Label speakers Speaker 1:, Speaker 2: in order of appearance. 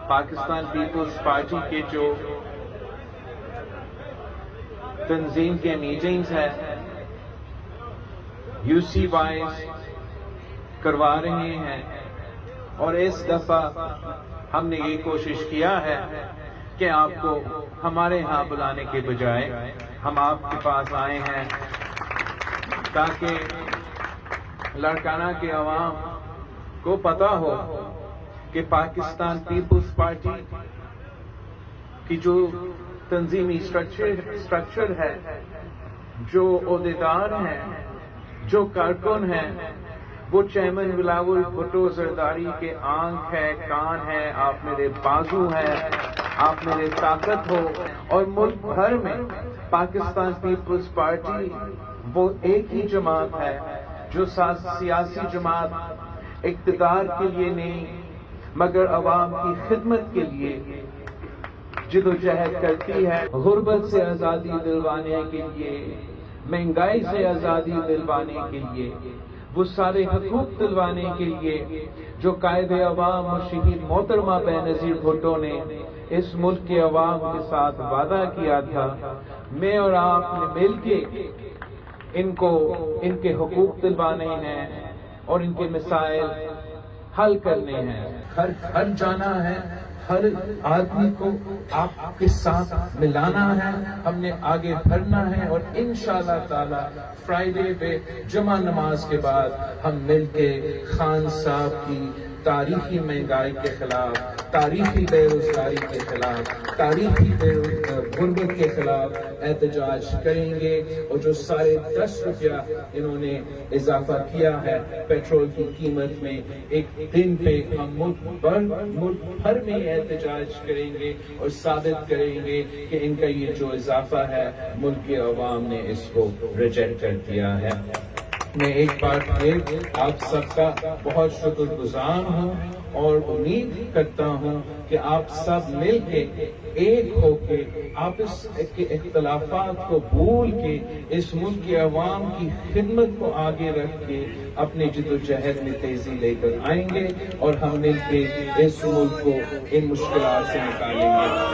Speaker 1: Pakistan Peoples party کے جو تنظیم کے میٹنگز ہیں UC وائز کروا رہے ہیں، اور اس دفعہ ہم نے یہ کوشش کیا ہے کہ آپ کو ہمارے ہاں بلانے کے بجائے ہم آپ کے پاس آئے ہیں تاکہ لاڑکانہ کے عوام کو پتہ ہو کہ پاکستان پیپلز پارٹی کی جو تنظیمی اسٹرکچر ہے، جو عہدیدار ہیں، جو کارکن ہیں، وہ چیئرمین بلاول بھٹو زرداری کے آنکھ ہے، کان ہے، آپ میرے بازو ہیں، آپ میرے طاقت ہو، اور ملک بھر میں پاکستان پیپلز پارٹی وہ ایک ہی جماعت ہے جو سیاسی جماعت اقتدار کے لیے نہیں مگر عوام کی خدمت کے لیے جدوجہد کرتی ہے، غربت سے آزادی دلوانے کے لیے، مہنگائی سے آزادی دلوانے کے لیے، وہ سارے حقوق دلوانے کے لیے جو قائد عوام اور شہید محترمہ بینظیر بھٹو نے اس ملک کے عوام کے ساتھ وعدہ کیا تھا، میں اور آپ نے مل کے ان کے حقوق دلوانے ہیں اور ان کے مسائل حل کرنے ہیں۔ ہر جانا ہے، ہر آدمی کو آپ کے ساتھ ملانا ہے، ہم نے آگے بڑھنا ہے، اور انشاءاللہ تعالی فرائیڈے پہ جمعہ نماز کے بعد ہم مل کے خان صاحب کی تاریخی مہنگائی کے خلاف، تاریخی بے روزگاری کے خلاف، تاریخی غربت کے خلاف احتجاج کریں گے، اور جو 10.5 انہوں نے اضافہ کیا ہے پیٹرول کی قیمت میں، ایک دن پہ ہم ملک بھر میں احتجاج کریں گے اور ثابت کریں گے کہ ان کا یہ جو اضافہ ہے ملک کے عوام نے اس کو ریجیکٹ کر دیا ہے۔ میں ایک بار پھر آپ سب کا بہت شکر گزار ہوں اور امید کرتا ہوں کہ آپ سب مل کے ایک ہو کے آپس کے اختلافات کو بھول کے اس ملک کے عوام کی خدمت کو آگے رکھ کے اپنے جدوجہد میں تیزی لے کر آئیں گے، اور ہم مل کے اس ملک کو ان مشکلات سے نکالیں گے۔